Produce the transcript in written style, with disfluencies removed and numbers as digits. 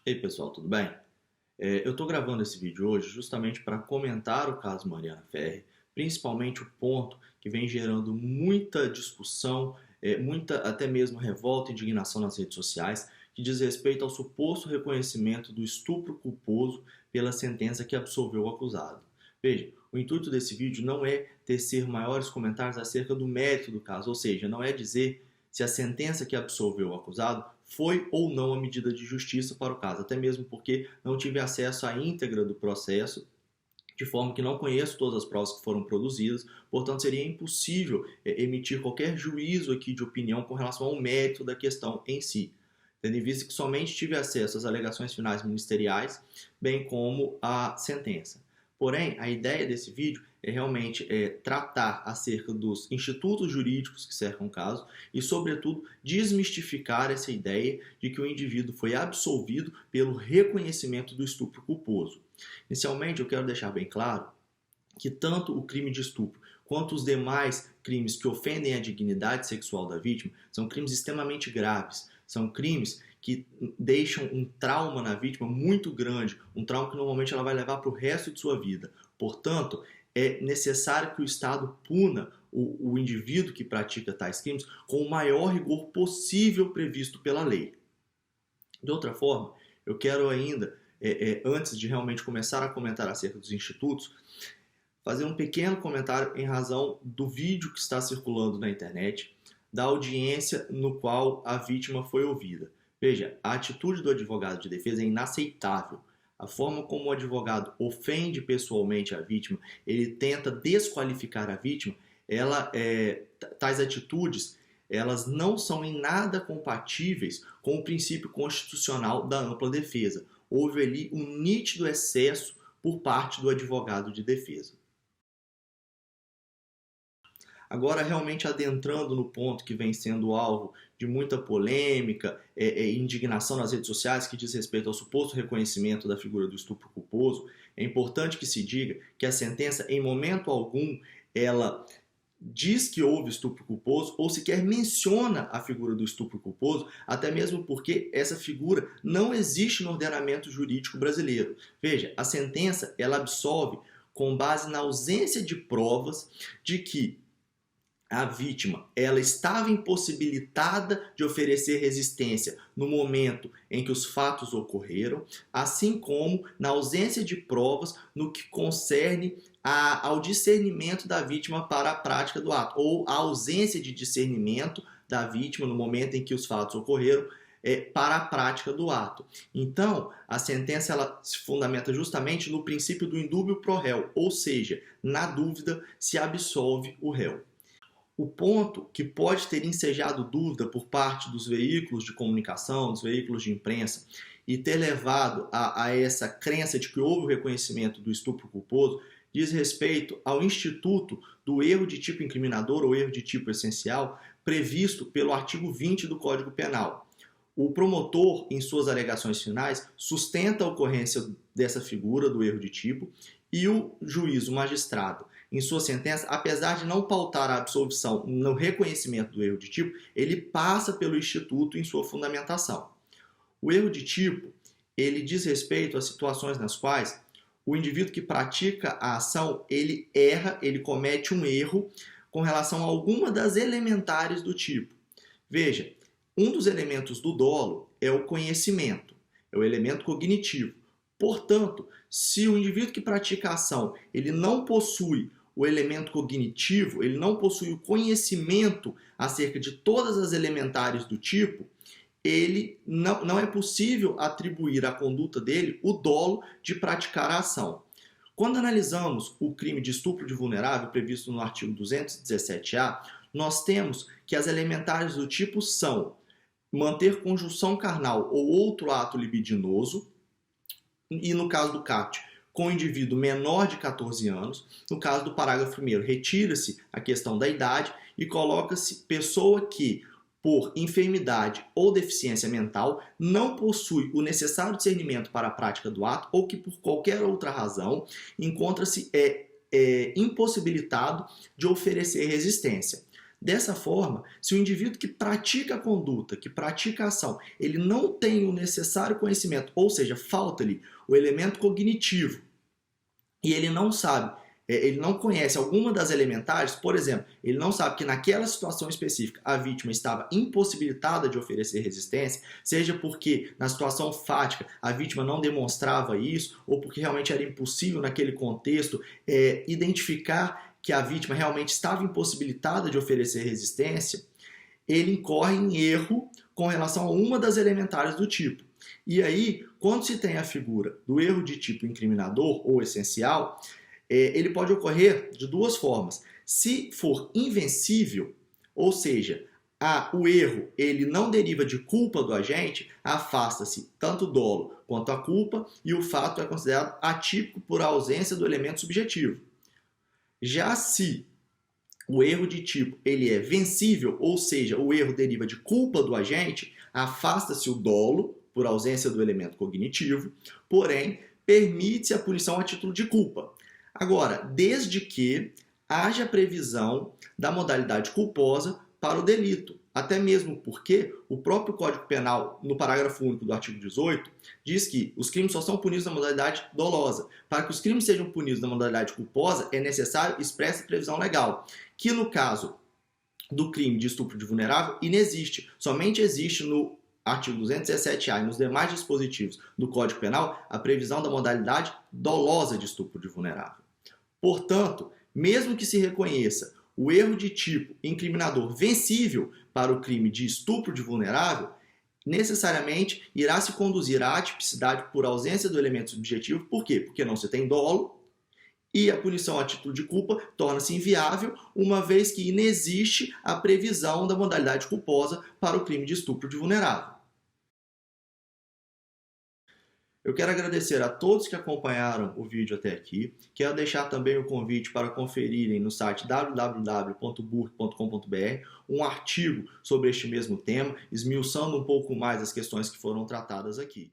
Ei pessoal, tudo bem? Eu estou gravando esse vídeo hoje justamente para comentar o caso Mariana Ferrer, principalmente o ponto que vem gerando muita discussão, muita até mesmo revolta e indignação nas redes sociais, que diz respeito ao suposto reconhecimento do estupro culposo pela sentença que absolveu o acusado. Veja, o intuito desse vídeo não é tecer maiores comentários acerca do mérito do caso, ou seja, não é dizer se a sentença que absolveu o acusado foi ou não a medida de justiça para o caso, até mesmo porque não tive acesso à íntegra do processo, de forma que não conheço todas as provas que foram produzidas, portanto seria impossível emitir qualquer juízo aqui de opinião com relação ao mérito da questão em si, tendo em vista que somente tive acesso às alegações finais ministeriais, bem como à sentença. Porém, a ideia desse vídeo é realmente tratar acerca dos institutos jurídicos que cercam o caso e, sobretudo, desmistificar essa ideia de que o indivíduo foi absolvido pelo reconhecimento do estupro culposo. Inicialmente, eu quero deixar bem claro que tanto o crime de estupro quanto os demais crimes que ofendem a dignidade sexual da vítima são crimes extremamente graves, são crimes que deixam um trauma na vítima muito grande, um trauma que normalmente ela vai levar para o resto de sua vida. Portanto, é necessário que o Estado puna o indivíduo que pratica tais crimes com o maior rigor possível previsto pela lei. De outra forma, eu quero ainda, antes de realmente começar a comentar acerca dos institutos, fazer um pequeno comentário em razão do vídeo que está circulando na internet, da audiência no qual a vítima foi ouvida. Veja, a atitude do advogado de defesa é inaceitável. A forma como o advogado ofende pessoalmente a vítima, ele tenta desqualificar a vítima, tais atitudes, elas não são em nada compatíveis com o princípio constitucional da ampla defesa. Houve ali um nítido excesso por parte do advogado de defesa. Agora, realmente adentrando no ponto que vem sendo alvo de muita polêmica e indignação nas redes sociais, que diz respeito ao suposto reconhecimento da figura do estupro culposo, é importante que se diga que a sentença, em momento algum, ela diz que houve estupro culposo ou sequer menciona a figura do estupro culposo, até mesmo porque essa figura não existe no ordenamento jurídico brasileiro. Veja, a sentença ela absolve com base na ausência de provas de que a vítima ela estava impossibilitada de oferecer resistência no momento em que os fatos ocorreram, assim como na ausência de provas no que concerne ao discernimento da vítima para a prática do ato, ou a ausência de discernimento da vítima no momento em que os fatos ocorreram para a prática do ato. Então, a sentença ela se fundamenta justamente no princípio do indúbio pro réu, ou seja, na dúvida se absolve o réu. O ponto que pode ter ensejado dúvida por parte dos veículos de comunicação, dos veículos de imprensa, e ter levado a essa crença de que houve o reconhecimento do estupro culposo, diz respeito ao instituto do erro de tipo incriminador ou erro de tipo essencial previsto pelo artigo 20 do Código Penal. O promotor, em suas alegações finais, sustenta a ocorrência dessa figura do erro de tipo e o juiz, o magistrado, em sua sentença, apesar de não pautar a absolvição no reconhecimento do erro de tipo, ele passa pelo instituto em sua fundamentação. O erro de tipo, ele diz respeito a situações nas quais o indivíduo que pratica a ação, ele erra, ele comete um erro com relação a alguma das elementares do tipo. Veja, um dos elementos do dolo é o conhecimento, é o elemento cognitivo. Portanto, se o indivíduo que pratica a ação, ele não possui o elemento cognitivo, ele não possui o conhecimento acerca de todas as elementares do tipo, ele não é possível atribuir à conduta dele o dolo de praticar a ação. Quando analisamos o crime de estupro de vulnerável previsto no artigo 217-A, nós temos que as elementares do tipo são manter conjunção carnal ou outro ato libidinoso, e no caso do CAPT, com o indivíduo menor de 14 anos. No caso do parágrafo 1º, retira-se a questão da idade e coloca-se pessoa que, por enfermidade ou deficiência mental, não possui o necessário discernimento para a prática do ato ou que, por qualquer outra razão, encontra-se impossibilitado de oferecer resistência. Dessa forma, se o indivíduo que pratica a conduta, que pratica a ação, ele não tem o necessário conhecimento, ou seja, falta ali o elemento cognitivo, e ele não sabe, ele não conhece alguma das elementares, por exemplo, ele não sabe que naquela situação específica a vítima estava impossibilitada de oferecer resistência, seja porque na situação fática a vítima não demonstrava isso, ou porque realmente era impossível naquele contexto identificar que a vítima realmente estava impossibilitada de oferecer resistência, ele incorre em erro com relação a uma das elementares do tipo. E aí, quando se tem a figura do erro de tipo incriminador ou essencial, ele pode ocorrer de duas formas. Se for invencível, ou seja, o erro ele não deriva de culpa do agente, afasta-se tanto o dolo quanto a culpa e o fato é considerado atípico por ausência do elemento subjetivo. Já se o erro de tipo ele é vencível, ou seja, o erro deriva de culpa do agente, afasta-se o dolo por ausência do elemento cognitivo, porém, permite-se a punição a título de culpa. Agora, desde que haja previsão da modalidade culposa para o delito. Até mesmo porque o próprio Código Penal, no parágrafo único do artigo 18, diz que os crimes só são punidos na modalidade dolosa. Para que os crimes sejam punidos na modalidade culposa, é necessário expressa previsão legal, que no caso do crime de estupro de vulnerável, inexiste. Somente existe no artigo 217-A e nos demais dispositivos do Código Penal a previsão da modalidade dolosa de estupro de vulnerável. Portanto, mesmo que se reconheça o erro de tipo incriminador vencível para o crime de estupro de vulnerável, necessariamente irá se conduzir à atipicidade por ausência do elemento subjetivo. Por quê? Porque não se tem dolo e a punição a título de culpa torna-se inviável, uma vez que inexiste a previsão da modalidade culposa para o crime de estupro de vulnerável. Eu quero agradecer a todos que acompanharam o vídeo até aqui. Quero deixar também o convite para conferirem no site www.burk.com.br um artigo sobre este mesmo tema, esmiuçando um pouco mais as questões que foram tratadas aqui.